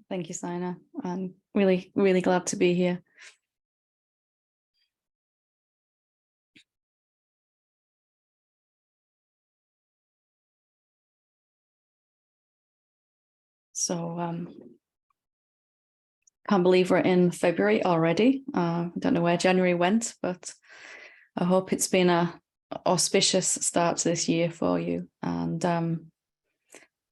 Thank you, Sina. I'm really, really glad to be here. So, can't believe we're in February already. I don't know where January went, but I hope it's been a auspicious start to this year for you. And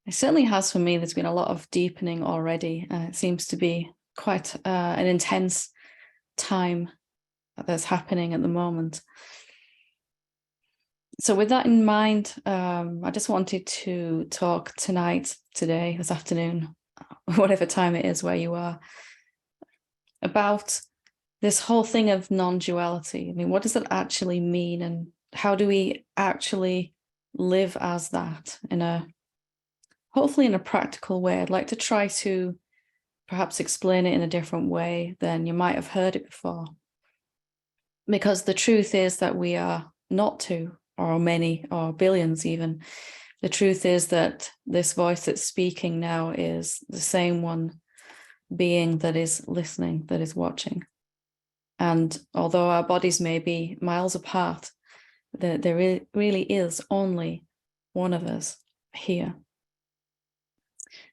it certainly has for me. There's been a lot of deepening already. It seems to be quite an intense time that's happening at the moment. So with that in mind, I just wanted to talk tonight, today, this afternoon, whatever time it is where you are, about this whole thing of non-duality. I mean, what does it actually mean, and how do we actually live as that hopefully in a practical way? I'd like to try to perhaps explain it in a different way than you might have heard it before. Because the truth is that we are not two, or many, or billions even. The truth is that this voice that's speaking now is the same one being that is listening, that is watching. And although our bodies may be miles apart, there really is only one of us here.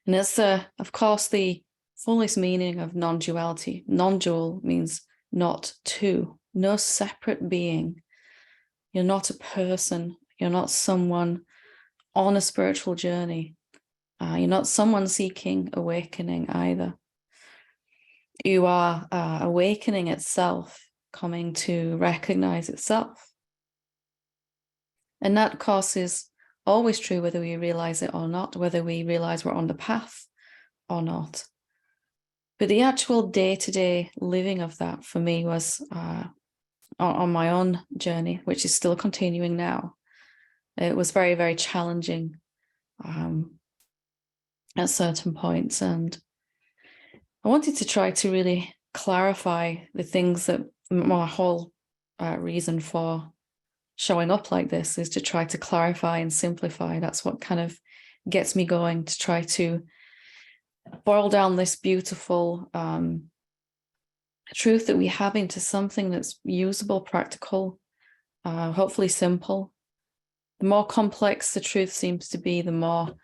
And it's, of course, the fullest meaning of non-duality. Non-dual means not two, no separate being. You're not a person. You're not someone on a spiritual journey. You're not someone seeking awakening either. You are awakening itself, coming to recognize itself. And that, of course, is always true whether we realize it or not, whether we realize we're on the path or not. But the actual day-to-day living of that for me was on my own journey, which is still continuing now. It was very, very challenging at certain points. And I wanted to try to really clarify the things that my whole reason for showing up like this is to try to clarify and simplify. That's what kind of gets me going, to try to boil down this beautiful truth that we have into something that's usable, practical, hopefully simple. The more complex the truth seems to be, the more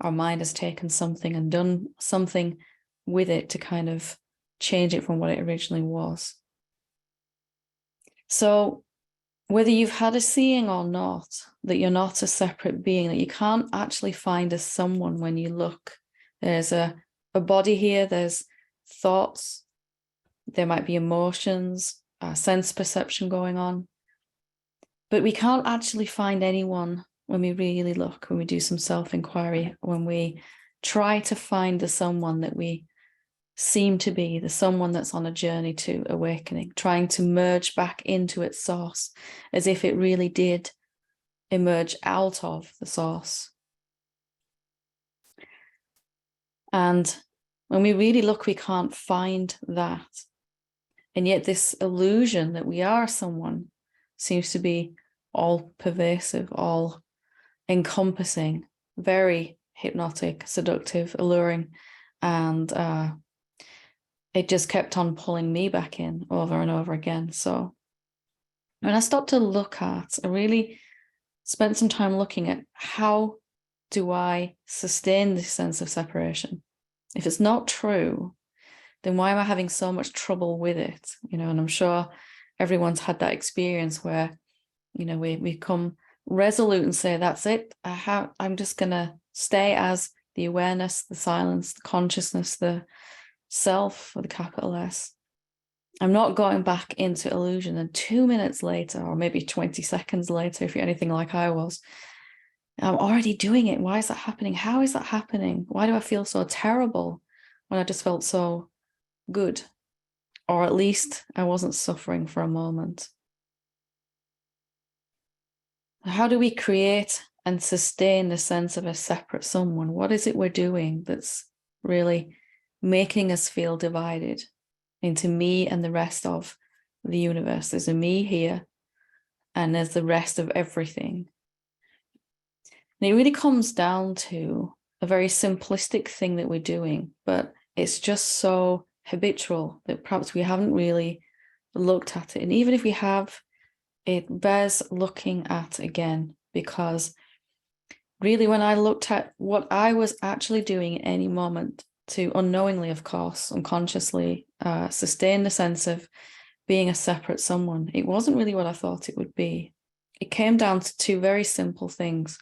our mind has taken something and done something with it to kind of change it from what it originally was. So whether you've had a seeing or not, that you're not a separate being, that you can't actually find a someone when you look. There's a body here, there's thoughts, there might be emotions, sense perception going on. But we can't actually find anyone when we really look, when we do some self-inquiry, when we try to find the someone that we seem to be, the someone that's on a journey to awakening, trying to merge back into its source, as if it really did emerge out of the source. And when we really look, we can't find that. And yet this illusion that we are someone seems to be all pervasive, all encompassing, very hypnotic, seductive, alluring. And it just kept on pulling me back in over and over again. So when I stopped to look at, I really spent some time looking at, how do I sustain this sense of separation? If it's not true, then why am I having so much trouble with it? And I'm sure everyone's had that experience where, we become resolute and say, that's it. I'm just going to stay as the awareness, the silence, the consciousness, the self with a capital S. I'm not going back into illusion. And 2 minutes later, or maybe 20 seconds later, if you're anything like I was, I'm already doing it. Why is that happening? How is that happening? Why do I feel so terrible when I just felt so good? Or at least I wasn't suffering for a moment. How do we create and sustain the sense of a separate someone? What is it we're doing that's really making us feel divided into me and the rest of the universe? There's a me here, and there's the rest of everything. And it really comes down to a very simplistic thing that we're doing, but it's just so habitual that perhaps we haven't really looked at it. And even if we have, it bears looking at again, because really when I looked at what I was actually doing at any moment to unknowingly, of course, unconsciously sustain the sense of being a separate someone, it wasn't really what I thought it would be. It came down to two very simple things.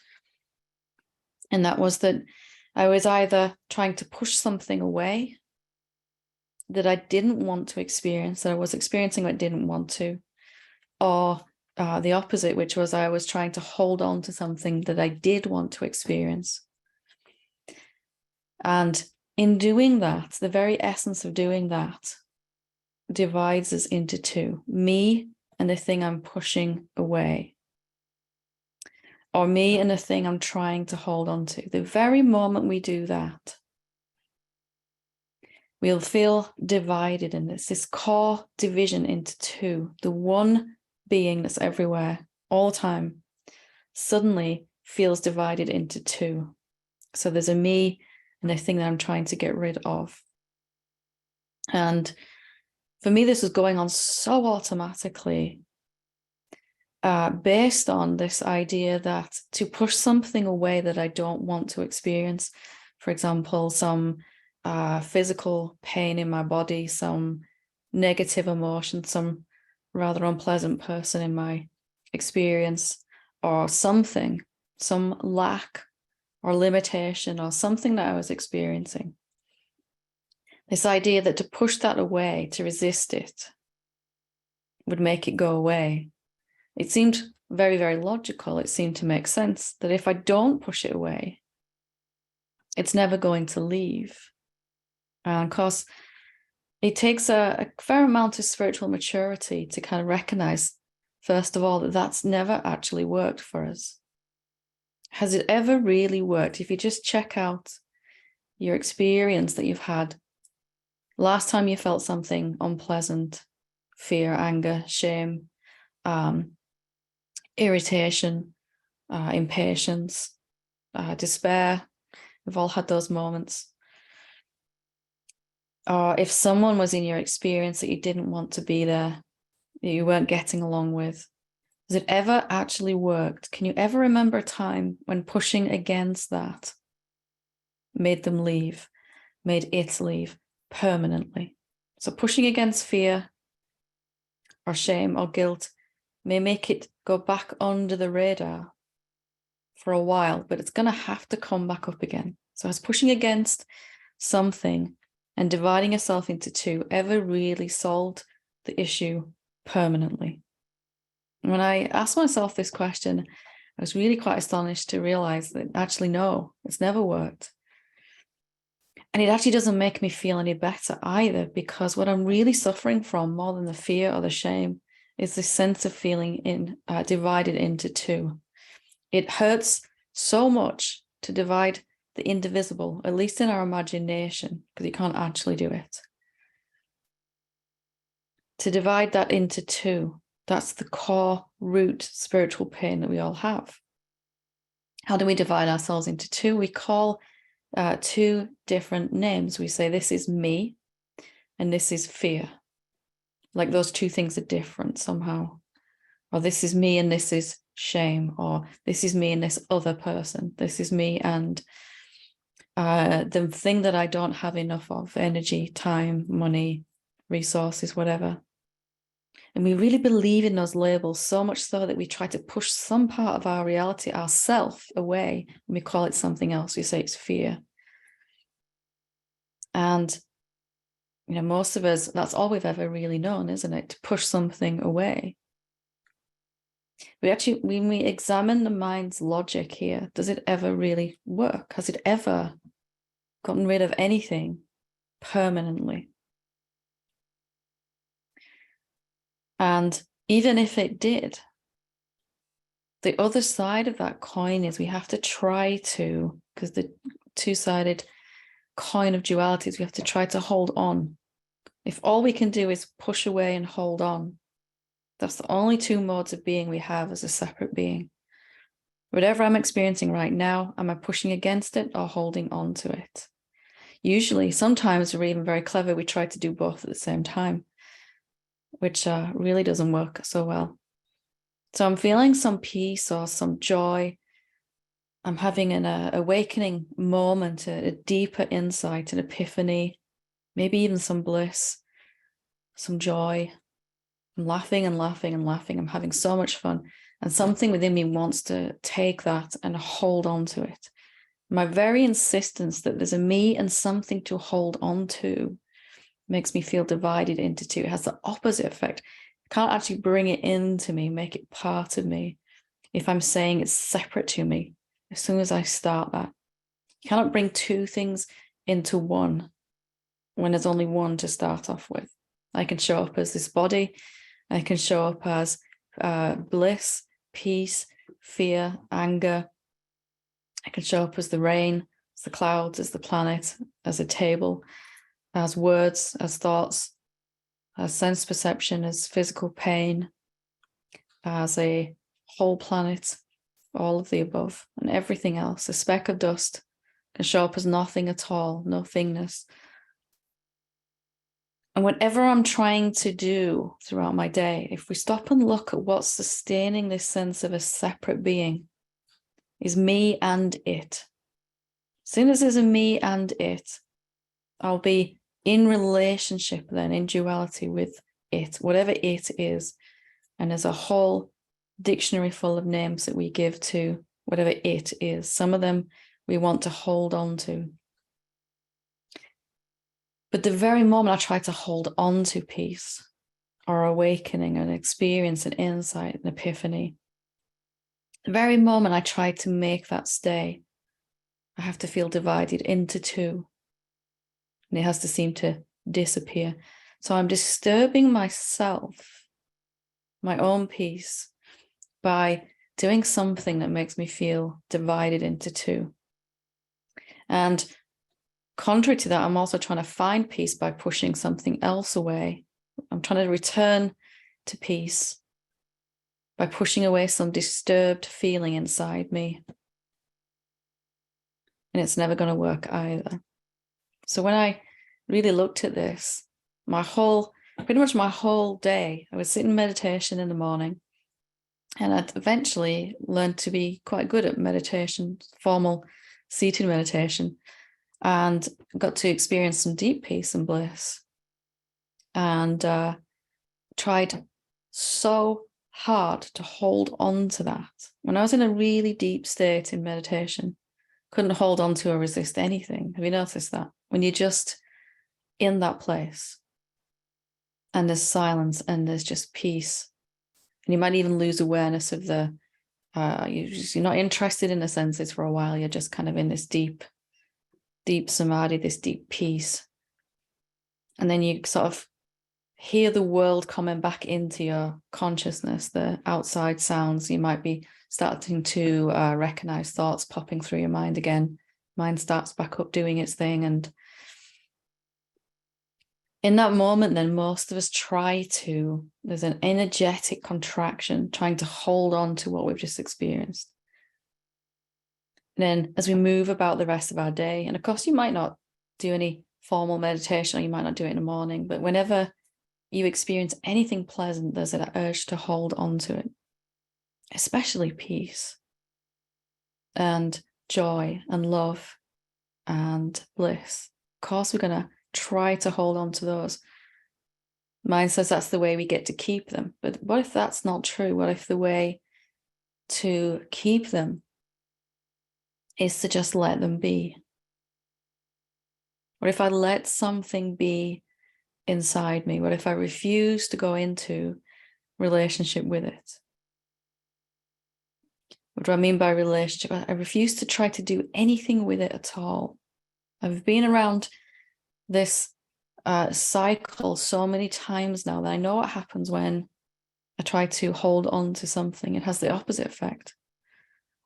And that was that I was either trying to push something away that I didn't want to experience, that I was experiencing but didn't want to, or the opposite, which was I was trying to hold on to something that I did want to experience. And in doing that, the very essence of doing that divides us into two: me and the thing I'm pushing away, or me and the thing I'm trying to hold on to. The very moment we do that, we'll feel divided in this core division into two. The one being that's everywhere all the time suddenly feels divided into two. So there's a me and the thing that I'm trying to get rid of. And for me, this was going on so automatically, based on this idea that to push something away that I don't want to experience, for example, some physical pain in my body, some negative emotion, some rather unpleasant person in my experience, or something, some lack or limitation or something that I was experiencing. This idea that to push that away, to resist it, would make it go away. It seemed very, very logical. It seemed to make sense that if I don't push it away, it's never going to leave. And of course, it takes a fair amount of spiritual maturity to kind of recognize, first of all, that that's never actually worked for us. Has it ever really worked? If you just check out your experience that you've had, last time you felt something unpleasant, fear, anger, shame, irritation, impatience, despair, we've all had those moments. Or if someone was in your experience that you didn't want to be there, that you weren't getting along with, has it ever actually worked? Can you ever remember a time when pushing against that made them leave, made it leave permanently? So pushing against fear or shame or guilt may make it go back under the radar for a while, but it's going to have to come back up again. So has pushing against something and dividing yourself into two ever really solved the issue permanently? When I asked myself this question, I was really quite astonished to realize that actually, no, it's never worked. And it actually doesn't make me feel any better either, because what I'm really suffering from more than the fear or the shame is this sense of feeling divided into two. It hurts so much to divide the indivisible, at least in our imagination, because you can't actually do it. To divide that into two, that's the core root spiritual pain that we all have. How do we divide ourselves into two? We call two different names. We say this is me and this is fear. Like those two things are different somehow. Or this is me and this is shame. Or this is me and this other person. This is me and the thing that I don't have enough of: energy, time, money, resources, whatever. And we really believe in those labels so much so that we try to push some part of our reality, ourself, away, and we call it something else. We say it's fear. And most of us, that's all we've ever really known, isn't it? To push something away. When we examine the mind's logic here, does it ever really work? Has it ever gotten rid of anything permanently? And even if it did, the other side of that coin is we have to try to, because the two-sided coin of dualities, we have to try to hold on. If all we can do is push away and hold on, that's the only two modes of being we have as a separate being. Whatever I'm experiencing right now, am I pushing against it or holding on to it? Usually, sometimes we're even very clever. We try to do both at the same time, which really doesn't work so well. So I'm feeling some peace or some joy. I'm having an awakening moment, a deeper insight, an epiphany, maybe even some bliss, some joy. I'm laughing and laughing and laughing. I'm having so much fun. And something within me wants to take that and hold on to it. My very insistence that there's a me and something to hold on to makes me feel divided into two. It has the opposite effect. I can't actually bring it into me, make it part of me, if I'm saying it's separate to me. As soon as I start that, you cannot bring two things into one when there's only one to start off with. I can show up as this body. I can show up as bliss, peace, fear, anger. I can show up as the rain, as the clouds, as the planet, as a table, as words, as thoughts, as sense perception, as physical pain, as a whole planet, all of the above, and everything else. A speck of dust can show up as nothing at all, nothingness. And whatever I'm trying to do throughout my day, if we stop and look at what's sustaining this sense of a separate being, is me and it. As soon as there's a me and it, I'll be in relationship then, in duality with it, whatever it is. And there's a whole dictionary full of names that we give to whatever it is. Some of them we want to hold on to. But the very moment I try to hold on to peace or awakening, an experience, an insight, an epiphany, the very moment I try to make that stay, I have to feel divided into two. And it has to seem to disappear. So I'm disturbing myself, my own peace, by doing something that makes me feel divided into two. And contrary to that, I'm also trying to find peace by pushing something else away. I'm trying to return to peace by pushing away some disturbed feeling inside me. And it's never going to work either. So when I really looked at this, pretty much my whole day, I was sitting in meditation in the morning, and I'd eventually learned to be quite good at meditation, formal seated meditation, and got to experience some deep peace and bliss. And tried so hard to hold on to that. When I was in a really deep state in meditation, couldn't hold on to or resist anything. Have you noticed that? When you're just in that place and there's silence and there's just peace, and you might even lose awareness of you're not interested in the senses for a while. You're just kind of in this deep samadhi, this deep peace. And then you sort of hear the world coming back into your consciousness, the outside sounds. You might be starting to recognize thoughts popping through your mind again. Mind starts back up doing its thing. And in that moment, then most of us there's an energetic contraction, trying to hold on to what we've just experienced. And then as we move about the rest of our day, and of course you might not do any formal meditation, or you might not do it in the morning, but whenever you experience anything pleasant, there's an urge to hold on to it, especially peace and joy and love and bliss. Of course, we're going to try to hold on to those. Mind says that's the way we get to keep them. But what if that's not true? What if the way to keep them is to just let them be? What if I let something be inside me? What if I refuse to go into relationship with it? What do I mean by relationship? I refuse to try to do anything with it at all. I've been around this cycle so many times now that I know what happens when I try to hold on to something. It has the opposite effect.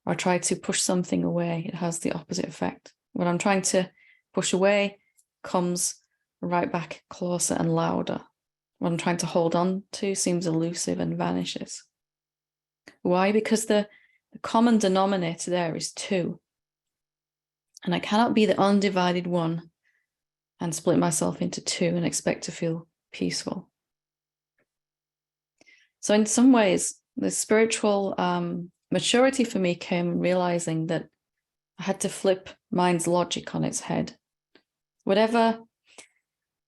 Or I try to push something away. It has the opposite effect. When I'm trying to push away, comes right back closer and louder. What I'm trying to hold on to seems elusive and vanishes. Why? Because the The common denominator there is two. And I cannot be the undivided one and split myself into two and expect to feel peaceful. So in some ways, the spiritual maturity for me came realizing that I had to flip mind's logic on its head. Whatever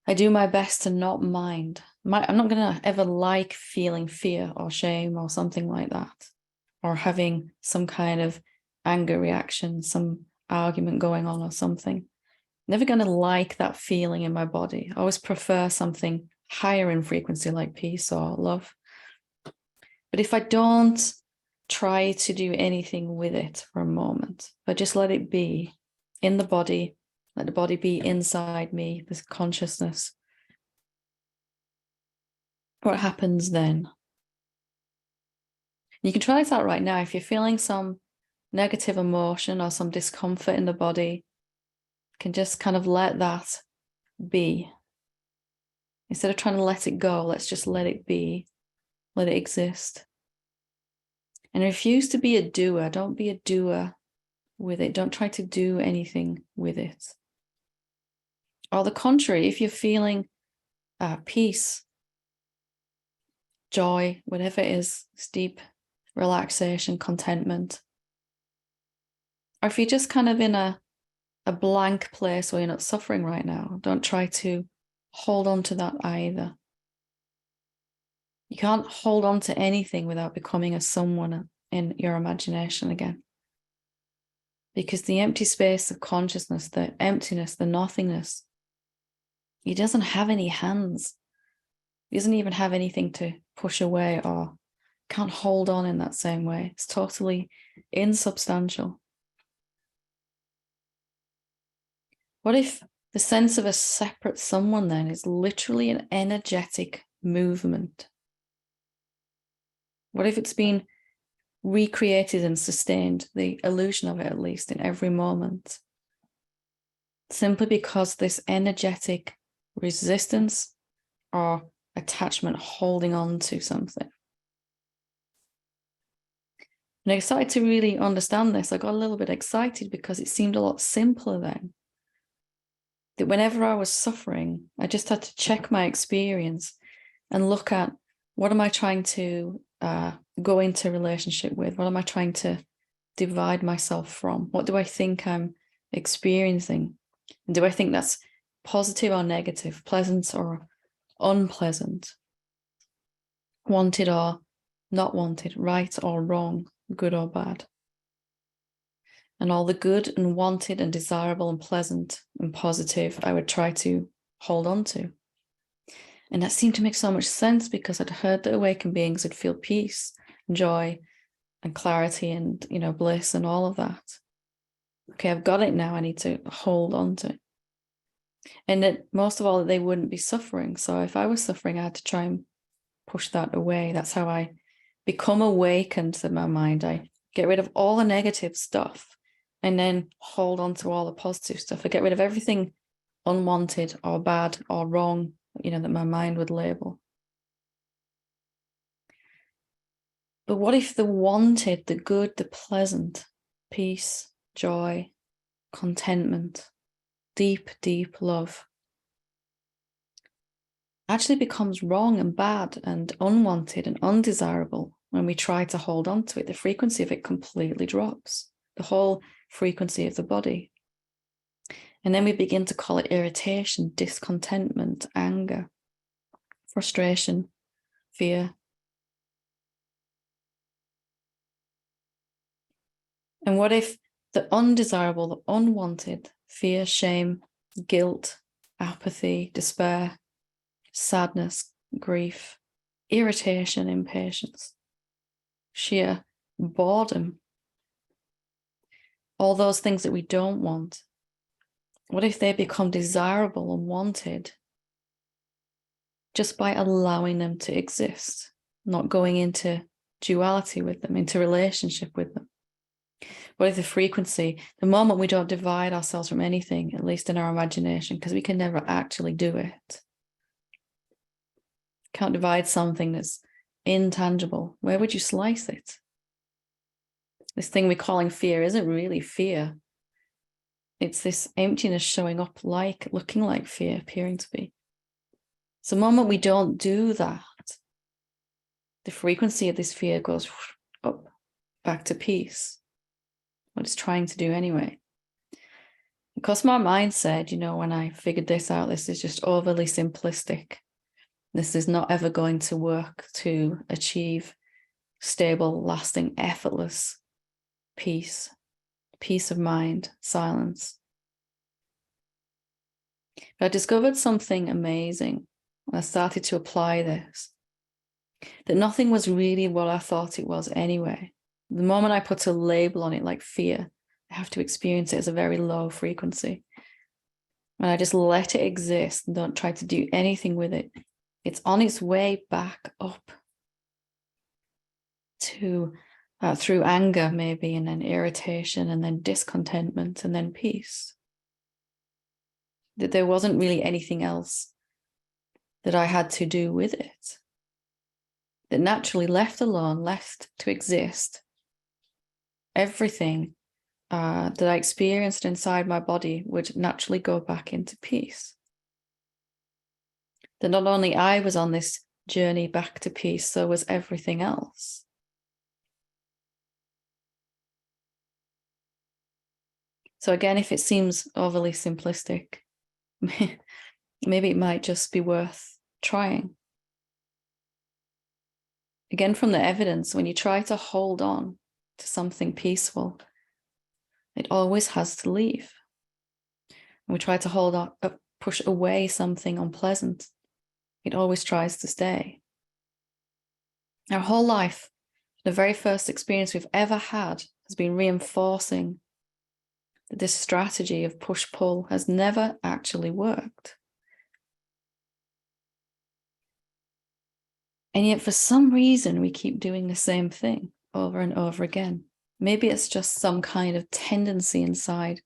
I do my best to not mind, I'm not going to ever like feeling fear or shame or something like that, or having some kind of anger reaction, some argument going on or something. Never going to like that feeling in my body. I always prefer something higher in frequency like peace or love. But if I don't try to do anything with it for a moment, if I just let it be in the body, let the body be inside me, this consciousness, what happens then? You can try this out right now. If you're feeling some negative emotion or some discomfort in the body, you can just kind of let that be. Instead of trying to let it go, let's just let it be, let it exist. And refuse to be a doer. Don't be a doer with it. Don't try to do anything with it. Or the contrary, if you're feeling peace, joy, whatever it is, deep relaxation, contentment, or if you're just kind of in a blank place where you're not suffering right now, don't try to hold on to that either. You can't hold on to anything without becoming a someone in your imagination again. Because the empty space of consciousness, the emptiness, the nothingness, he doesn't have any hands. He doesn't even have anything to push away or can't hold on in that same way. It's totally insubstantial. What if the sense of a separate someone then is literally an energetic movement? What if it's been recreated and sustained, the illusion of it at least, in every moment? Simply because this energetic resistance or attachment holding on to something. And I started to really understand this. I got a little bit excited because it seemed a lot simpler then. That whenever I was suffering, I just had to check my experience and look at what am I trying to go into relationship with? What am I trying to divide myself from? What do I think I'm experiencing? And do I think that's positive or negative, pleasant or unpleasant, wanted or not wanted, right or wrong, good or bad? And all the good and wanted and desirable and pleasant and positive, I would try to hold on to. And that seemed to make so much sense because I'd heard that awakened beings would feel peace, joy, and clarity and, bliss and all of that. Okay, I've got it now. I need to hold on to it. And that most of all, they wouldn't be suffering. So if I was suffering, I had to try and push that away. That's how I become awakened to my mind. I get rid of all the negative stuff and then hold on to all the positive stuff. I get rid of everything unwanted or bad or wrong, that my mind would label. But what if the wanted, the good, the pleasant, peace, joy, contentment, deep, deep love actually becomes wrong and bad and unwanted and undesirable when we try to hold on to it? The frequency of it completely drops, the whole frequency of the body. And then we begin to call it irritation, discontentment, anger, frustration, fear. And what if the undesirable, the unwanted, fear, shame, guilt, apathy, despair, sadness, grief, irritation, impatience, sheer boredom, all those things that we don't want, what if they become desirable and wanted just by allowing them to exist, not going into duality with them, into relationship with them? What if the frequency, the moment we don't divide ourselves from anything, at least in our imagination, because we can never actually do it, can't divide something that's intangible, where would you slice it? This thing we're calling fear isn't really fear. It's this emptiness showing up looking like fear, appearing to be. So the moment we don't do that, the frequency of this fear goes up, back to peace. What it's trying to do anyway. Because my mind said, when I figured this out, this is just overly simplistic. This is not ever going to work to achieve stable, lasting, effortless peace of mind, silence. But I discovered something amazing when I started to apply this, that nothing was really what I thought it was anyway. The moment I put a label on it like fear, I have to experience it as a very low frequency. And I just let it exist and don't try to do anything with it. It's on its way back up to through anger maybe, and then irritation, and then discontentment, and then peace. That there wasn't really anything else that I had to do with it. That naturally, left alone, left to exist, everything that I experienced inside my body would naturally go back into peace. That not only I was on this journey back to peace, so was everything else. So again, if it seems overly simplistic, maybe it might just be worth trying. Again, from the evidence, when you try to hold on to something peaceful, it always has to leave. When we try to hold on, push away something unpleasant, it always tries to stay. Our whole life, the very first experience we've ever had has been reinforcing that this strategy of push-pull has never actually worked. And yet, for some reason, we keep doing the same thing over and over again. Maybe it's just some kind of tendency inside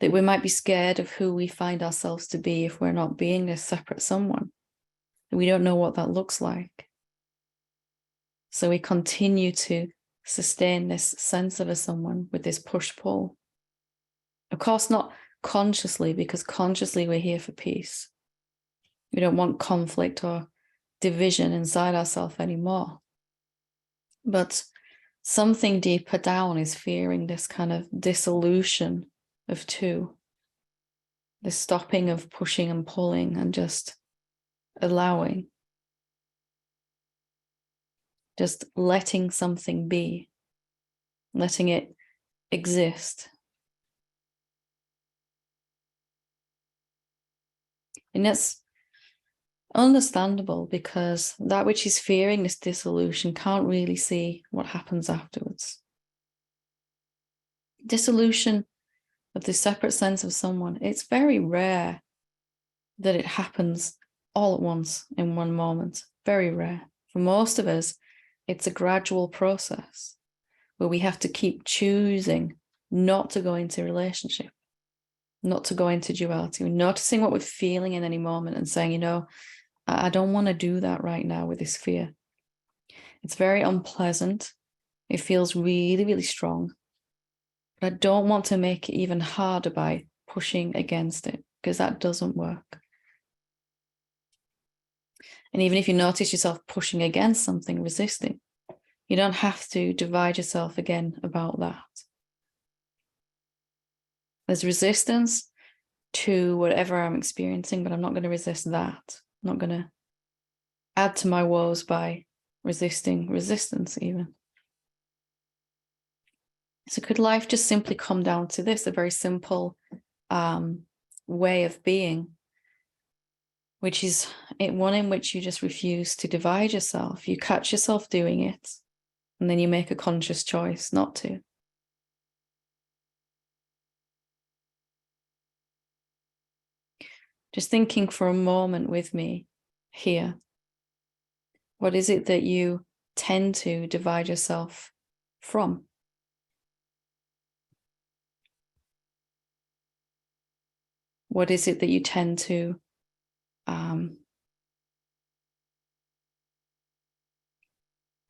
that we might be scared of who we find ourselves to be if we're not being this separate someone. We don't know what that looks like. So we continue to sustain this sense of a someone with this push-pull. Of course, not consciously, because consciously we're here for peace. We don't want conflict or division inside ourselves anymore. But something deeper down is fearing this kind of dissolution of two, the stopping of pushing and pulling and just allowing, just letting something be, letting it exist. And that's understandable, because that which is fearing this dissolution can't really see what happens afterwards. Dissolution of the separate sense of someone, it's very rare that it happens all at once in one moment. Very rare. For most of us, it's a gradual process where we have to keep choosing not to go into relationship, not to go into duality. We're noticing what we're feeling in any moment and saying, I don't want to do that right now with this fear. It's very unpleasant. It feels really, really strong. But I don't want to make it even harder by pushing against it, because that doesn't work. And even if you notice yourself pushing against something, resisting, you don't have to divide yourself again about that. There's resistance to whatever I'm experiencing, but I'm not going to resist that. I'm not going to add to my woes by resisting resistance even. So could life just simply come down to this, a very simple way of being, which is one in which you just refuse to divide yourself. You catch yourself doing it, and then you make a conscious choice not to. Just thinking for a moment with me here. What is it that you tend to divide yourself from? What is it that you tend to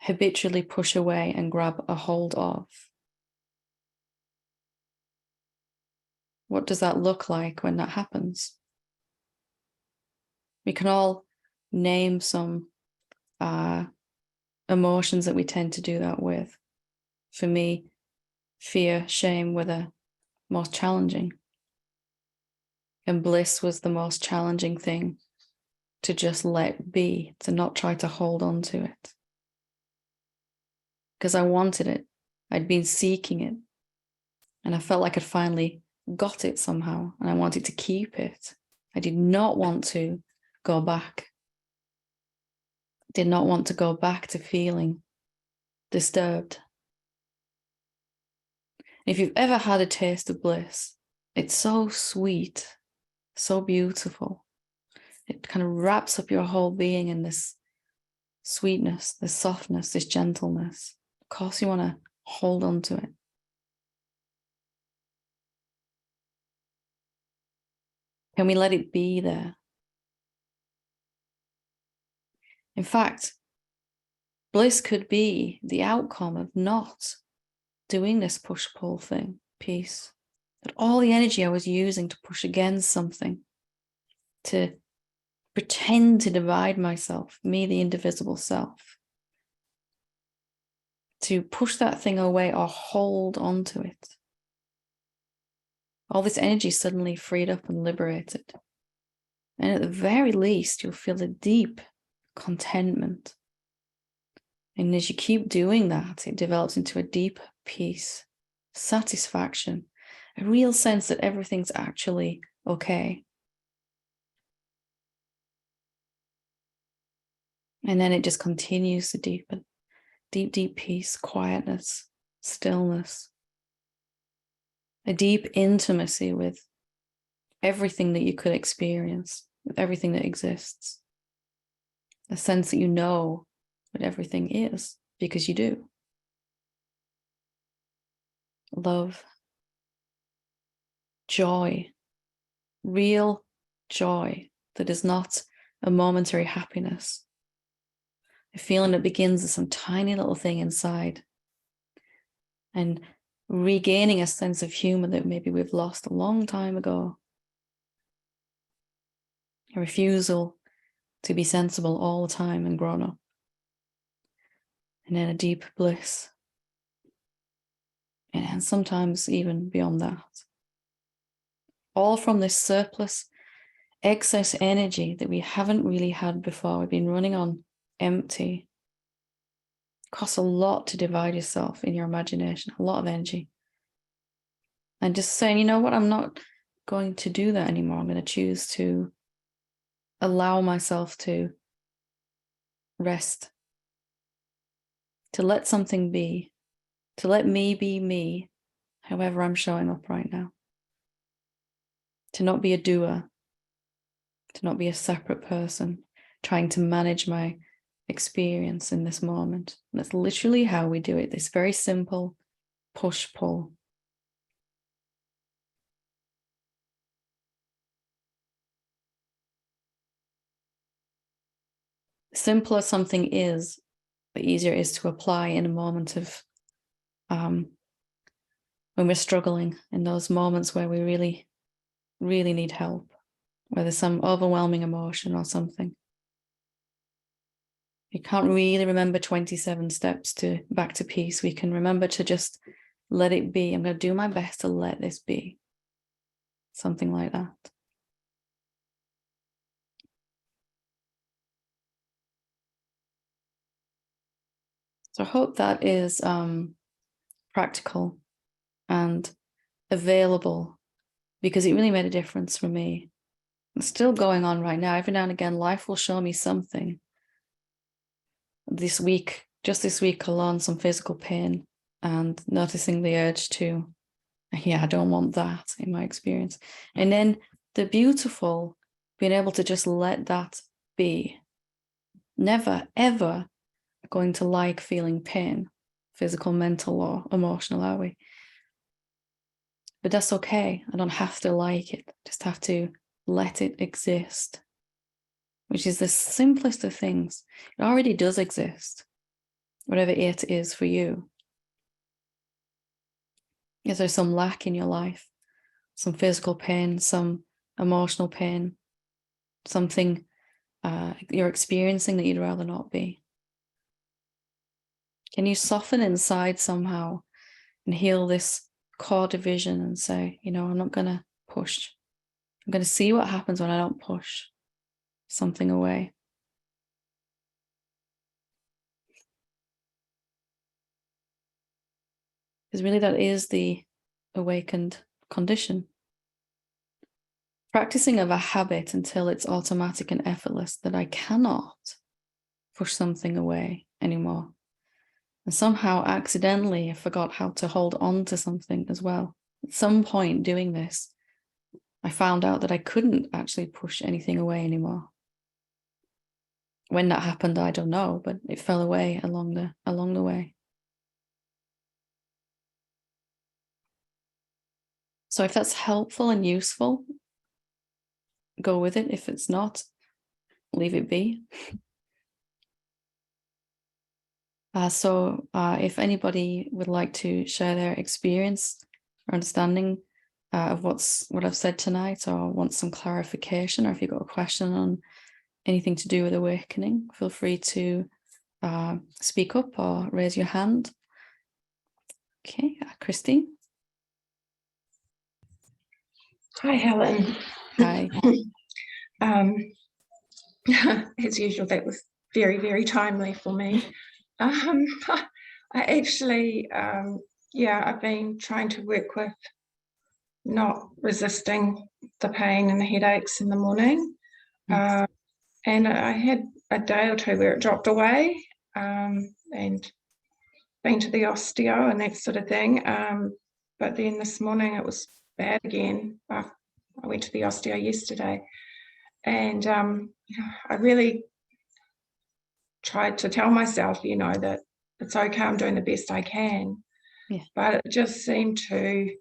habitually push away and grab a hold of. What does that look like when that happens? We can all name some emotions that we tend to do that with. For me, fear, shame were the most challenging. And bliss was the most challenging thing to just let be, to not try to hold on to it. Because I wanted it. I'd been seeking it. And I felt like I'd finally got it somehow. And I wanted to keep it. I did not want to go back. Did not want to go back to feeling disturbed. If you've ever had a taste of bliss, it's so sweet, so beautiful. It kind of wraps up your whole being in this sweetness, this softness, this gentleness. Of course, you want to hold on to it. Can we let it be there? In fact, bliss could be the outcome of not doing this push-pull thing, peace. That all the energy I was using to push against something, to pretend to divide myself, me, the indivisible self, to push that thing away or hold on to it. All this energy suddenly freed up and liberated. And at the very least, you'll feel a deep contentment. And as you keep doing that, it develops into a deep peace, satisfaction, a real sense that everything's actually okay. And then it just continues to deepen. Deep, deep peace, quietness, stillness, a deep intimacy with everything that you could experience, with everything that exists. A sense that you know what everything is, because you do. Love, joy, real joy that is not a momentary happiness. A feeling that begins as some tiny little thing inside, and regaining a sense of humor that maybe we've lost a long time ago. A refusal to be sensible all the time and grown up. And then a deep bliss. And sometimes even beyond that. All from this surplus, excess energy that we haven't really had before. We've been running on empty. It costs a lot to divide yourself in your imagination, a lot of energy. And just saying, you know what, I'm not going to do that anymore. I'm going to choose to allow myself to rest, to let something be, to let me be me, however I'm showing up right now. To not be a doer, to not be a separate person, trying to manage my experience in this moment. And that's literally how we do it, this very simple push-pull. The simpler something is, the easier it is to apply in a moment of when we're struggling, in those moments where we really, really need help, where there's some overwhelming emotion or something. We can't really remember 27 steps back to peace. We can remember to just let it be. I'm going to do my best to let this be. Something like that. So I hope that is practical and available, because it really made a difference for me. It's still going on right now. Every now and again, life will show me something. This week, just this week alone, some physical pain, and noticing the urge to, I don't want that in my experience. And then the beautiful, being able to just let that be. Never, ever going to like feeling pain, physical, mental, or emotional, are we? But that's okay. I don't have to like it. I just have to let it exist, which is the simplest of things. It already does exist. whatever it is for you. Is there some lack in your life? Some physical pain, some emotional pain, something you're experiencing that you'd rather not be? Can you soften inside somehow and heal this core division and say, you know, I'm not going to push. I'm going to see what happens when I don't push something away. Because really that is the awakened condition. Practicing of a habit until it's automatic and effortless that I cannot push something away anymore. And somehow accidentally I forgot how to hold on to something as well. At some point doing this, I found out that I couldn't actually push anything away anymore. When that happened, I don't know, but it fell away along the way. So if that's helpful and useful, go with it. If it's not, leave it be. So if anybody would like to share their experience or understanding of what I've said tonight, or want some clarification, or if you've got a question on anything to do with awakening, feel free to speak up or raise your hand. Okay, Christine. Hi, Helen. Hi. As usual, that was very, very timely for me. I actually, I've been trying to work with not resisting the pain and the headaches in the morning. And I had a day or two where it dropped away, and been to the osteo and that sort of thing. But then this morning it was bad again. I went to the osteo yesterday, and I really tried to tell myself, you know, that it's okay, I'm doing the best I can. Yeah. But it just seemed to,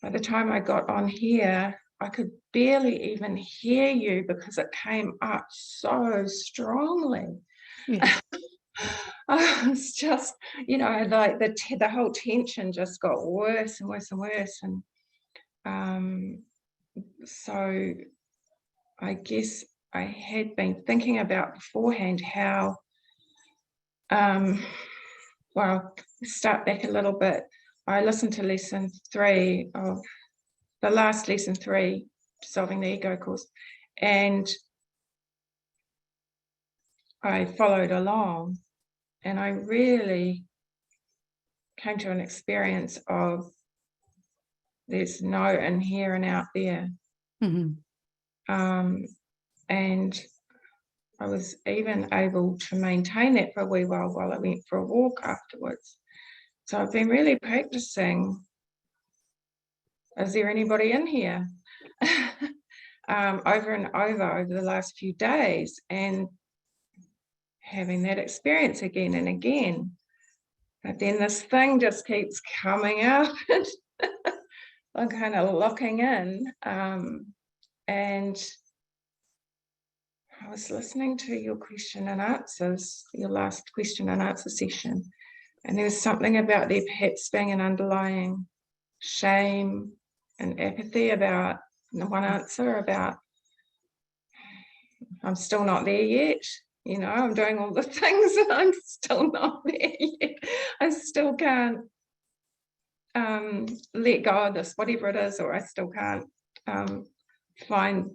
by the time I got on here, I could barely even hear you because it came up so strongly. Yeah. It's just, you know, like the whole tension just got worse and worse and worse. And so I guess I had been thinking about beforehand how, well, start back a little bit. I listened to lesson 3 of the last lesson 3, Dissolving the Ego course, and I followed along, and I really came to an experience of there's no in here and out there. Mm-hmm. And I was even able to maintain that for a wee while I went for a walk afterwards. So I've been really practicing, is there anybody in here? Over and over the last few days, and having that experience again and again. But then this thing just keeps coming out. I'm kind of locking in. And I was listening to your question and answers, your last question and answer session, and there was something about there perhaps being an underlying shame and apathy about the one answer about I'm still not there yet. You know, I'm doing all the things and I'm still not there yet. I still can't let go of this, whatever it is, or I still can't find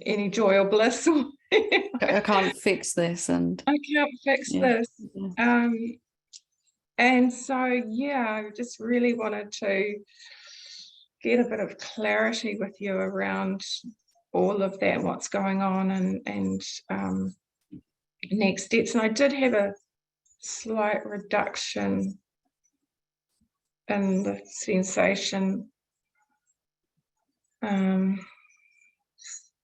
any joy or bliss. I can't fix this, and I can't fix this. Yeah. And so, yeah, I just really wanted to get a bit of clarity with you around all of that, what's going on, and next steps. And I did have a slight reduction in the sensation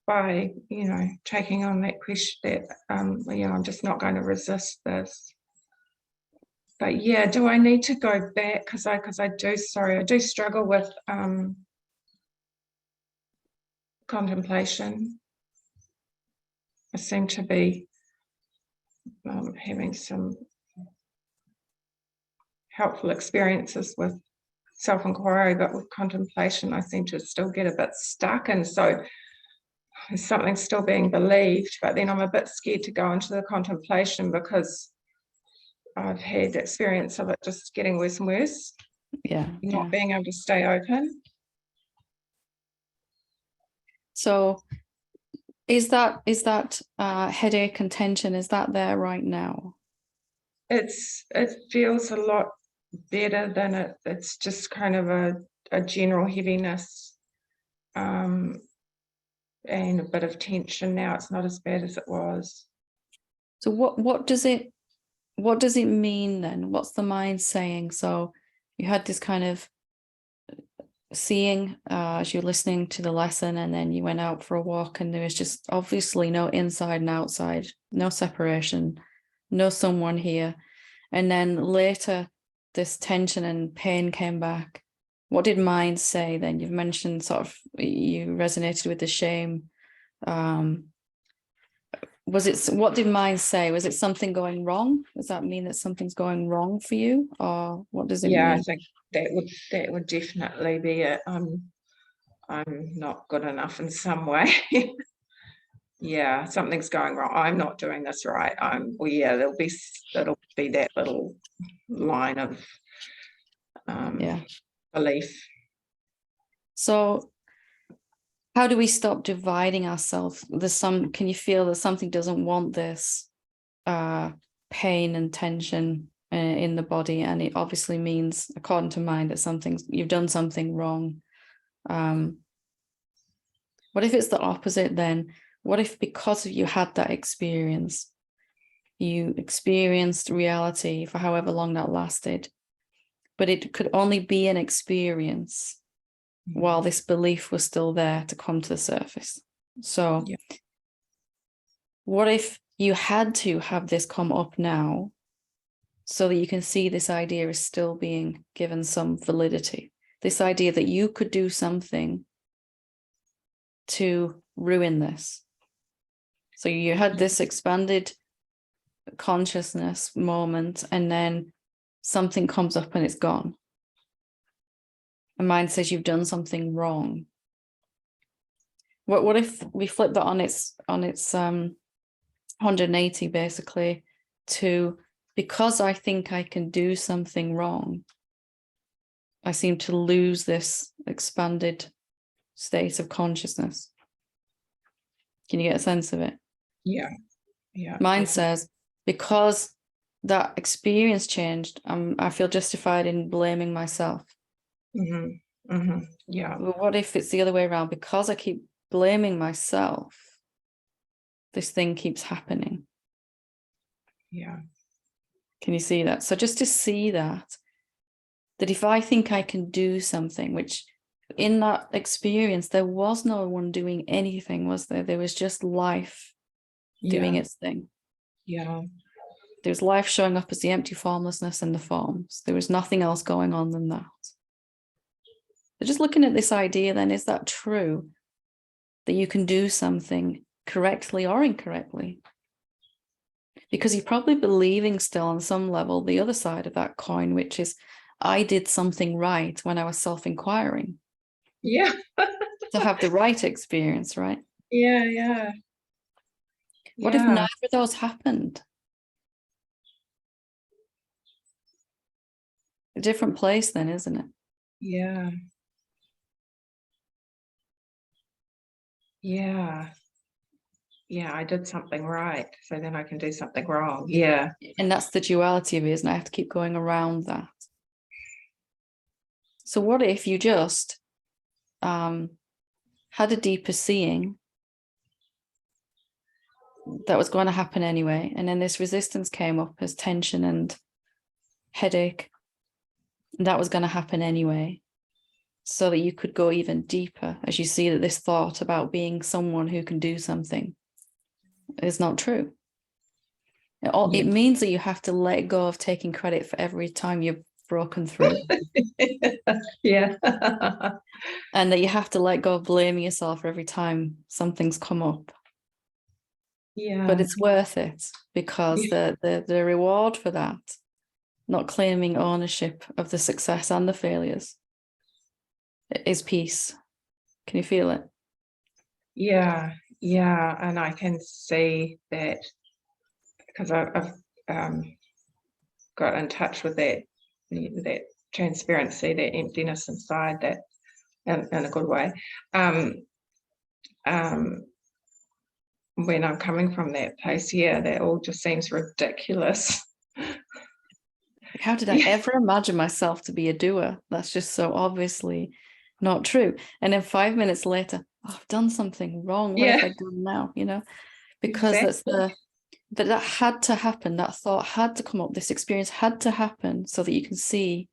by, you know, taking on that question that, you know, I'm just not going to resist this. But yeah, do I need to go back? Because I do struggle with contemplation. I seem to be having some helpful experiences with self-inquiry, but with contemplation I seem to still get a bit stuck, and so there's something still being believed, but then I'm a bit scared to go into the contemplation because I've had experience of it just getting worse and worse, not being able to stay open. So is that headache and tension, is that there right now? It feels a lot better than it's just kind of a general heaviness, and a bit of tension now. It's not as bad as it was. So what does it mean then? What's the mind saying? So you had this kind of seeing as you're listening to the lesson, and then you went out for a walk, and there was just obviously no inside and outside, no separation, no someone here. And then later this tension and pain came back. What did mind say then? You've mentioned sort of you resonated with the shame. What did mind say? Was it something going wrong? Does that mean that something's going wrong for you, or what does it mean? I think that would definitely be it. I'm not good enough in some way. Yeah, something's going wrong. I'm not doing this right. It'll be that little line of belief. So how do we stop dividing ourselves? Can you feel that something doesn't want this pain and tension in the body, and it obviously means, according to mind, that you've done something wrong. What if it's the opposite then? What if, because you had that experience, you experienced reality for however long that lasted, but it could only be an experience while this belief was still there to come to the surface? So what if you had to have this come up now so that you can see this idea is still being given some validity, this idea that you could do something to ruin this? So you had this expanded consciousness moment, and then something comes up and it's gone. And mind says you've done something wrong. What if we flip that on its 180 basically to, because I think I can do something wrong, I seem to lose this expanded state of consciousness. Can you get a sense of it? Yeah. Mind says, because that experience changed, I feel justified in blaming myself. Yeah. Well, what if it's the other way around? Because I keep blaming myself, this thing keeps happening. Yeah. Can you see that? So just to see that if I think I can do something, which in that experience, there was no one doing anything, was there? There was just life doing its thing. Yeah. There was life showing up as the empty formlessness and the forms. There was nothing else going on than that. So just looking at this idea then, is that true? That you can do something correctly or incorrectly? Because you're probably believing still on some level the other side of that coin, which is, I did something right when I was self-inquiring. Yeah. To have the right experience, right? Yeah. What if neither of those happened? A different place then, isn't it? Yeah. I did something right, so then I can do something wrong. Yeah. And that's the duality of it, isn't it? I have to keep going around that. So what if you just had a deeper seeing that was going to happen anyway, and then this resistance came up as tension and headache, and that was going to happen anyway, so that you could go even deeper as you see that this thought about being someone who can do something is not true. It means that you have to let go of taking credit for every time you've broken through. Yeah. And that you have to let go of blaming yourself for every time something's come up. Yeah. but it's worth it, because Yeah. the reward for that, not claiming ownership of the success and the failures, is peace. Can you feel it? Yeah, yeah, and I can see that because I've got in touch with that transparency, that emptiness inside, that in a good way. When I'm coming from that place, yeah, that all just seems ridiculous. How did I ever imagine myself to be a doer? That's just so obviously not true. And then 5 minutes later, oh, I've done something wrong. What have I done now? Because Exactly. that had to happen. That thought had to come up. This experience had to happen so that you can see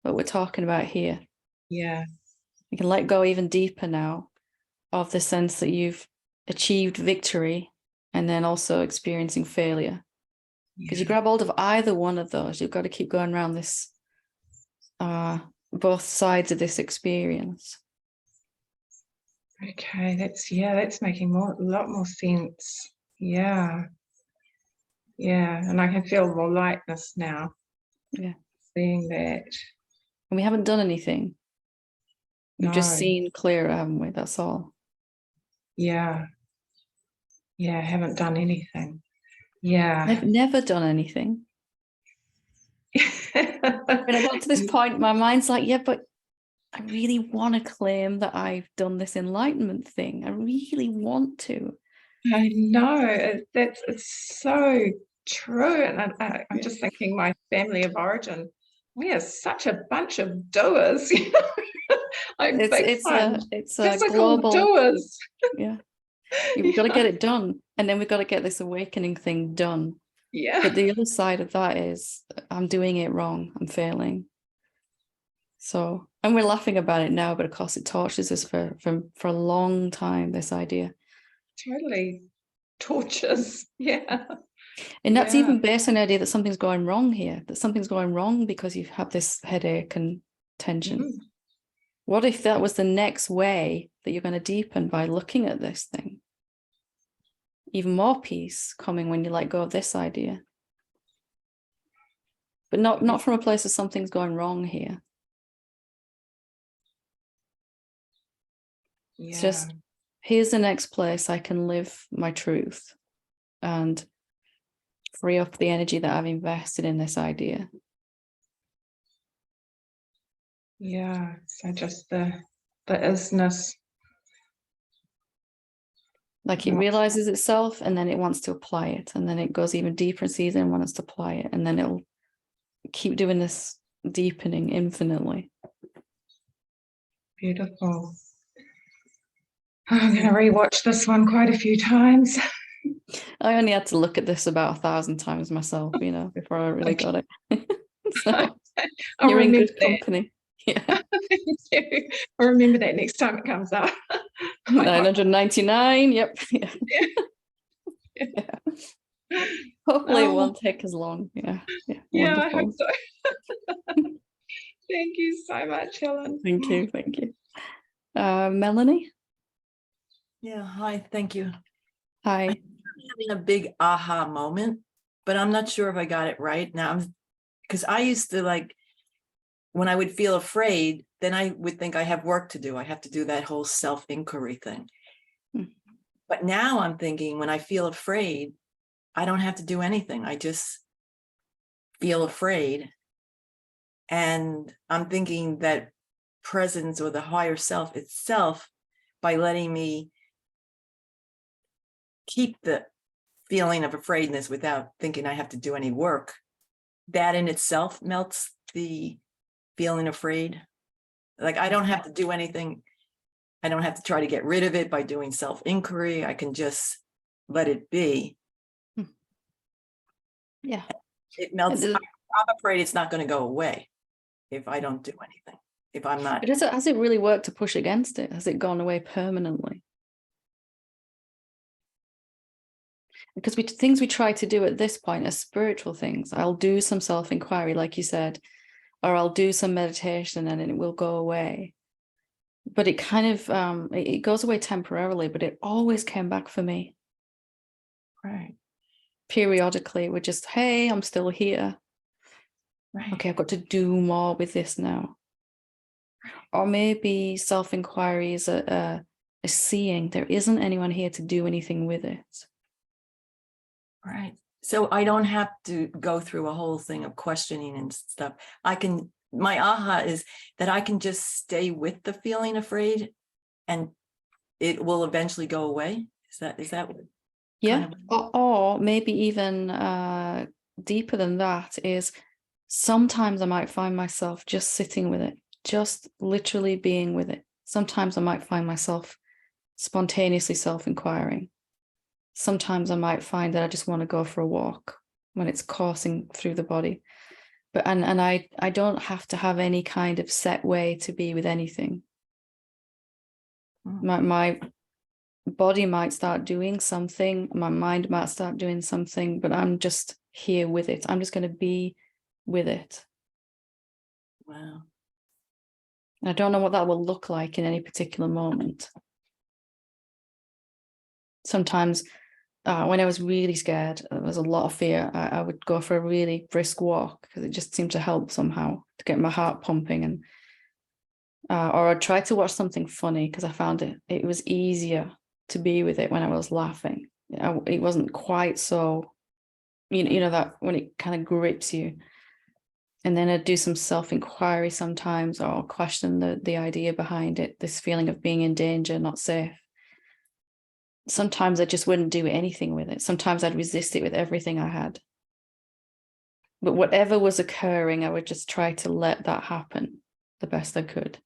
what we're talking about here. Yeah. You can let go even deeper now of the sense that you've achieved victory and then also experiencing failure. Because you grab hold of either one of those, you've got to keep going around this, both sides of this experience. Okay, that's making a lot more sense. Yeah. Yeah, and I can feel more lightness now. Yeah. Seeing that. And we haven't done anything. We've just No. seen clearer, haven't we? That's all. Yeah. Yeah, I haven't done anything. Yeah. I've never done anything. When I got to this point, my mind's like, yeah, but I really want to claim that I've done this enlightenment thing. I really want to. I know, it's so true. And I'm just thinking, my family of origin, we are such a bunch of doers, like It's a physical global doers. Yeah. We've got to get it done. And then we've got to get this awakening thing done. Yeah. But the other side of that is I'm doing it wrong. I'm failing. So, and we're laughing about it now, but of course it tortures us for a long time, this idea. Totally tortures. Yeah. And that's even based on the idea that something's going wrong here, that something's going wrong because you have this headache and tension. Mm. What if that was the next way that you're going to deepen by looking at this thing? Even more peace coming when you let go of this idea. But not from a place of something's going wrong here. Yeah. It's just, here's the next place I can live my truth and free up the energy that I've invested in this idea. Yeah. So just the isness. Like it realizes itself and then it wants to apply it. And then it goes even deeper and sees it and wants to apply it. And then it'll keep doing this deepening infinitely. Beautiful. I'm going to rewatch this one quite a few times. I only had to look at this about 1,000 times myself, before I really got it. So you're in good company. Yeah. Thank you. I'll remember that next time it comes up. 999. Yep. Yeah. Yeah. Hopefully it won't take as long. Yeah. Yeah, Wonderful. I hope so. Thank you so much, Helen. Thank you. Melanie? Yeah, hi, thank you. Hi. I'm having a big aha moment, but I'm not sure if I got it right now. Because I used to when I would feel afraid, then I would think I have work to do. I have to do that whole self-inquiry thing. But now I'm thinking when I feel afraid, I don't have to do anything. I just feel afraid. And I'm thinking that presence or the higher self itself, by letting me keep the feeling of afraidness without thinking I have to do any work, that in itself melts the feeling afraid. Like I don't have to do anything. I don't have to try to get rid of it by doing self-inquiry. I can just let it be. Yeah. It melts. I'm afraid it's not going to go away if I don't do anything. If I'm not. But has it really worked to push against it? Has it gone away permanently? Because things we try to do at this point are spiritual things. I'll do some self-inquiry, like you said, or I'll do some meditation and it will go away. But it kind of, it goes away temporarily, but it always came back for me. Right. Periodically, we're just, hey, I'm still here. Right. Okay, I've got to do more with this now. Or maybe self-inquiry is a seeing there isn't anyone here to do anything with it. Right. So I don't have to go through a whole thing of questioning and stuff. My aha is that I can just stay with the feeling afraid and it will eventually go away. Is that what? Yeah. Kind of... Or maybe even deeper than that is sometimes I might find myself just sitting with it, just literally being with it. Sometimes I might find myself spontaneously self-inquiring. Sometimes I might find that I just want to go for a walk when it's coursing through the body. But and I don't have to have any kind of set way to be with anything. My body might start doing something, my mind might start doing something, but I'm just here with it. I'm just going to be with it. Wow. And I don't know what that will look like in any particular moment. Sometimes when I was really scared, there was a lot of fear, I would go for a really brisk walk because it just seemed to help somehow to get my heart pumping. And or I'd try to watch something funny because I found it was easier to be with it when I was laughing. It wasn't quite so, you know that when it kind of grips you. And then I'd do some self-inquiry sometimes or question the idea behind it, this feeling of being in danger, not safe. Sometimes I just wouldn't do anything with it. Sometimes I'd resist it with everything I had. But whatever was occurring, I would just try to let that happen the best I could.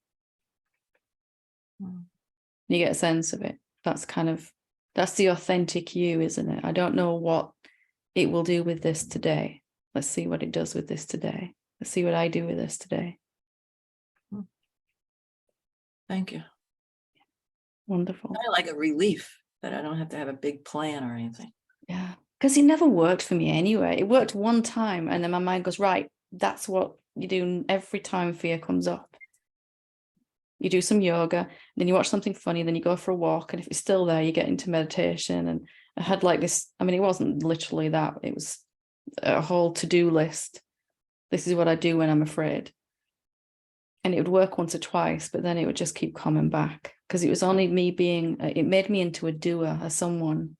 You get a sense of it. That's the authentic you, isn't it? I don't know what it will do with this today. Let's see what it does with this today. Let's see what I do with this today. Thank you. Wonderful. I like a relief that I don't have to have a big plan or anything. Yeah, because it never worked for me anyway. It worked one time and then my mind goes, right, that's what you do every time fear comes up. You do some yoga, then you watch something funny, then you go for a walk, and if it's still there, you get into meditation. And I had like this, I mean, it wasn't literally that, it was a whole to-do list. This is what I do when I'm afraid. And it would work once or twice, but then it would just keep coming back because it was only me it made me into a doer, a someone.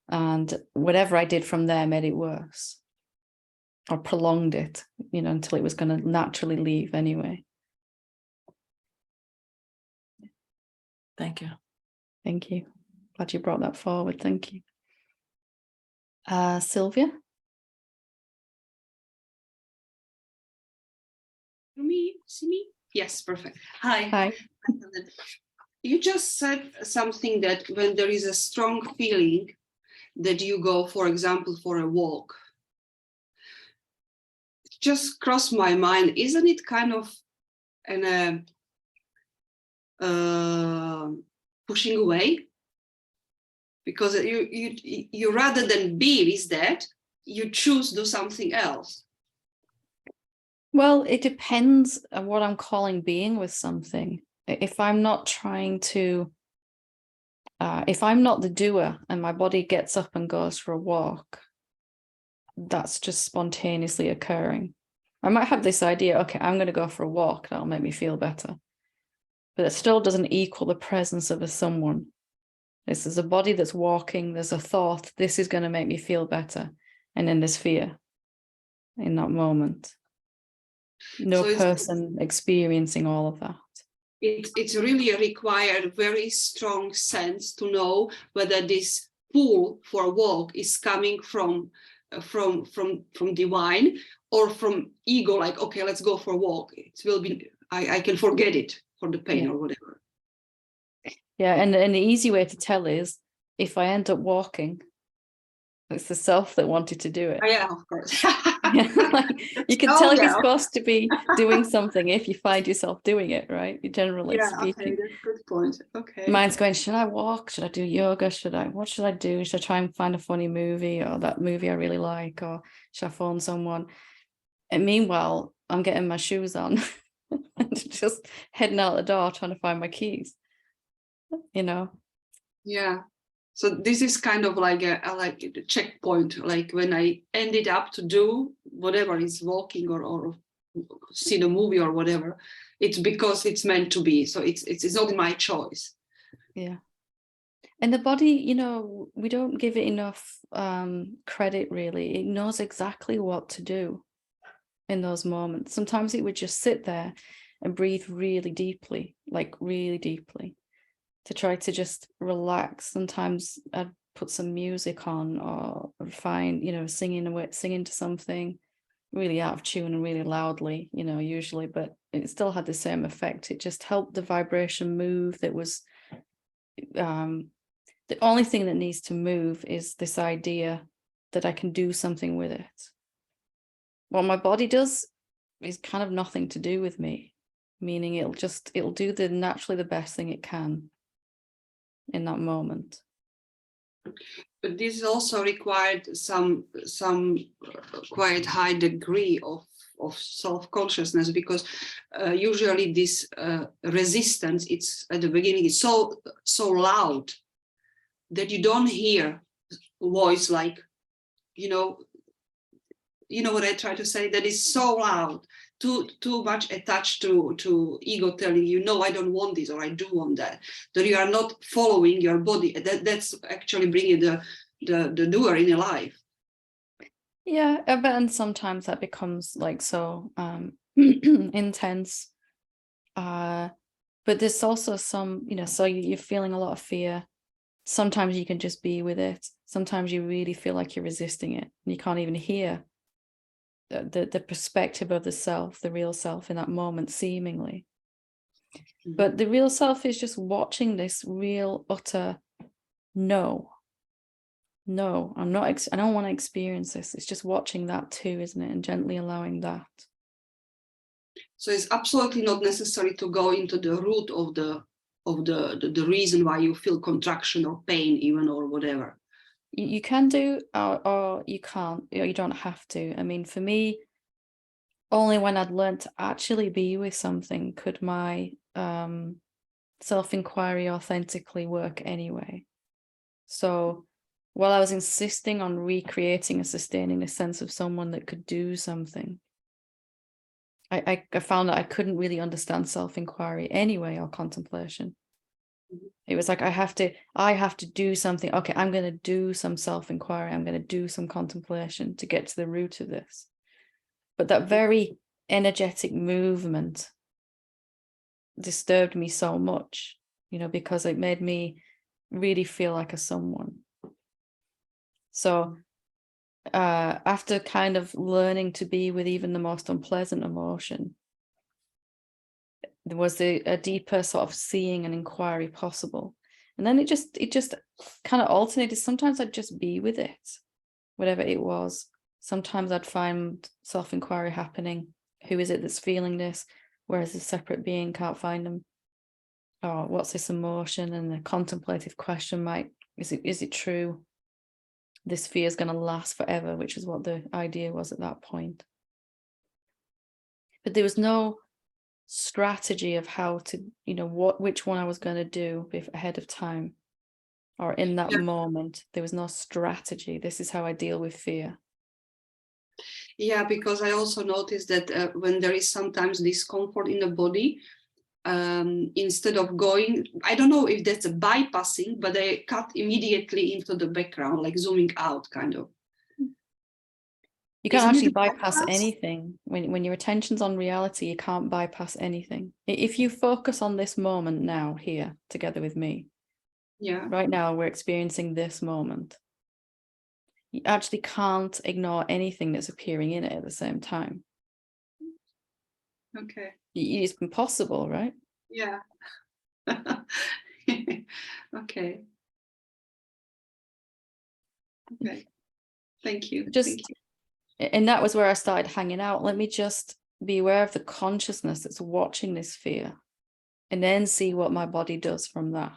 And whatever I did from there made it worse or prolonged it, until it was going to naturally leave anyway. Thank you. Thank you. Glad you brought that forward. Thank you. Sylvia? See me? Yes, perfect. Hi. Hi. You just said something that when there is a strong feeling that you go, for example, for a walk, it just crossed my mind, isn't it kind of pushing away? Because you rather than be with that, you choose to do something else. Well, it depends on what I'm calling being with something. If I'm not trying to, if I'm not the doer and my body gets up and goes for a walk, that's just spontaneously occurring. I might have this idea, okay, I'm going to go for a walk, that'll make me feel better. But it still doesn't equal the presence of a someone. This is a body that's walking, there's a thought, this is going to make me feel better. And then there's fear in that moment. No person experiencing all of that. It's really required a very strong sense to know whether this pull for a walk is coming from divine or from ego, like, okay, let's go for a walk. It will be, I can forget it for the pain or whatever. Yeah, and the easy way to tell is if I end up walking, it's the self that wanted to do it. Oh, yeah, of course. You can tell if you're supposed to be doing something if you find yourself doing it, right? Generally speaking. Okay, that's a good point. Okay. Mine's going, should I walk? Should I do yoga? What should I do? Should I try and find a funny movie or that movie I really like? Or should I phone someone? And meanwhile, I'm getting my shoes on and just heading out the door trying to find my keys, Yeah. So this is kind of like like the checkpoint, like when I ended up to do whatever is walking or see the movie or whatever, it's because it's meant to be. So it's not my choice. Yeah. And the body, you know, we don't give it enough credit, really. It knows exactly what to do in those moments. Sometimes it would just sit there and breathe really deeply, like really deeply, to try to just relax. Sometimes I'd put some music on, or find, you know, singing to something really out of tune and really loudly, you know, usually, but it still had the same effect. It just helped the vibration move. That was the only thing that needs to move is this idea that I can do something with it. What my body does is kind of nothing to do with me, meaning it'll do naturally the best thing it can in that moment. But this also required some quite high degree of self-consciousness, because usually this resistance, it's at the beginning, it's so loud that you don't hear voice, like, you know what I try to say, that is so loud, too much attached to ego telling you, no, I don't want this, or I do want that you are not following your body. That's actually bringing the doer in your life. Yeah, and sometimes that becomes like so intense. But there's also some, you know, so you're feeling a lot of fear. Sometimes you can just be with it. Sometimes you really feel like you're resisting it, and you can't even hear the perspective of the self, the real self in that moment, seemingly. Mm-hmm. But the real self is just watching this real, utter no, I'm not, I don't want to experience this. It's just watching that too, isn't it? And gently allowing that. So it's absolutely not necessary to go into the root of the reason why you feel contraction or pain, even, or whatever. You can do, or you can't, or you don't have to. I mean, for me, only when I'd learned to actually be with something could my self-inquiry authentically work anyway. So while I was insisting on recreating and sustaining a sense of someone that could do something, I found that I couldn't really understand self-inquiry anyway, or contemplation. It was like I have to do something. Okay, I'm going to do some self-inquiry. I'm going to do some contemplation to get to the root of this. But that very energetic movement disturbed me so much, you know, because it made me really feel like a someone. So after kind of learning to be with even the most unpleasant emotion, there was a deeper sort of seeing and inquiry possible. And then it just kind of alternated. Sometimes I'd just be with it, whatever it was. Sometimes I'd find self-inquiry happening. Who is it that's feeling this? Where is the separate being? Can't find them. Or what's this emotion? And the contemplative question might, is it true? This fear is going to last forever, which is what the idea was at that point. But there was no strategy of how to, you know, which one I was going to do ahead of time, or in that moment. There was no strategy. This is how I deal with fear. Yeah, because I also noticed that when there is sometimes discomfort in the body, instead of going, I don't know if that's a bypassing, but they cut immediately into the background, like zooming out, kind of. You can't actually bypass anything. When your attention's on reality, you can't bypass anything. If you focus on this moment now, here, together with me, right now we're experiencing this moment. You actually can't ignore anything that's appearing in it at the same time. Okay. It's impossible, right? Yeah. Okay. Okay. Thank you. Thank you. And that was where I started hanging out. Let me just be aware of the consciousness that's watching this fear, and then see what my body does from that.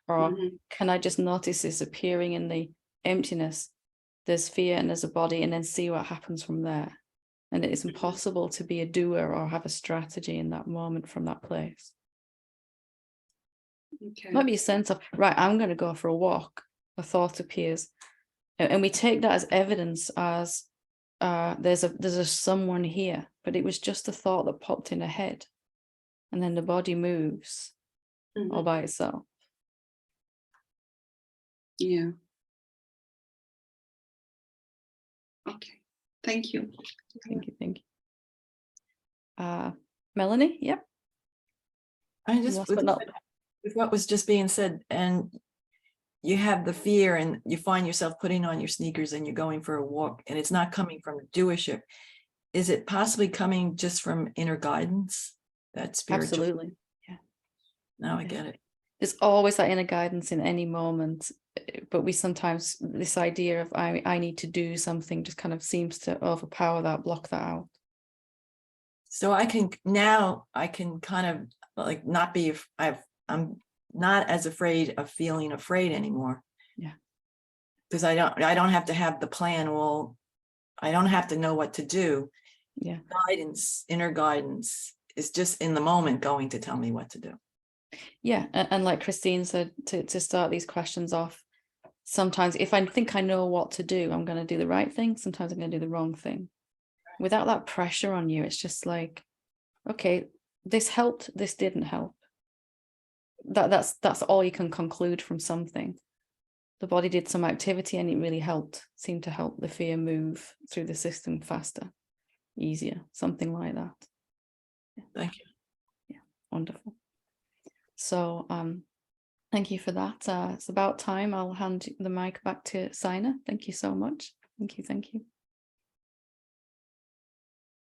Or can I just notice this appearing in the emptiness? There's fear and there's a body, and then see what happens from there. And it is impossible to be a doer or have a strategy in that moment from that place. Okay. Might be a sense of, right, I'm going to go for a walk. A thought appears. And we take that as evidence, as there's a someone here, but it was just a thought that popped in her head. And then the body moves all by itself. Yeah. Okay. Thank you. Thank you. Melanie, yep. I just, Last but not with what was just being said, and you have the fear and you find yourself putting on your sneakers and you're going for a walk, and it's not coming from doership. Is it possibly coming just from inner guidance? That spiritual. Absolutely. Yeah. Now I get it. There's always that inner guidance in any moment, but we sometimes, this idea of I need to do something just kind of seems to overpower that, block that out. So I can kind of like not be, I'm not as afraid of feeling afraid anymore. Yeah. Because I don't have to have the plan. Well, I don't have to know what to do. Yeah. Guidance, inner guidance is just in the moment going to tell me what to do. Yeah. And like Christine said, to start these questions off, sometimes if I think I know what to do, I'm going to do the right thing. Sometimes I'm going to do the wrong thing. Without that pressure on you, it's just like, okay, this helped, this didn't help. That's all you can conclude from something. The body did some activity and it really helped, seemed to help the fear move through the system faster, easier, something like that. Yeah. Thank you. Yeah, wonderful. So thank you for that. It's about time. I'll hand the mic back to Sina. Thank you so much. Thank you.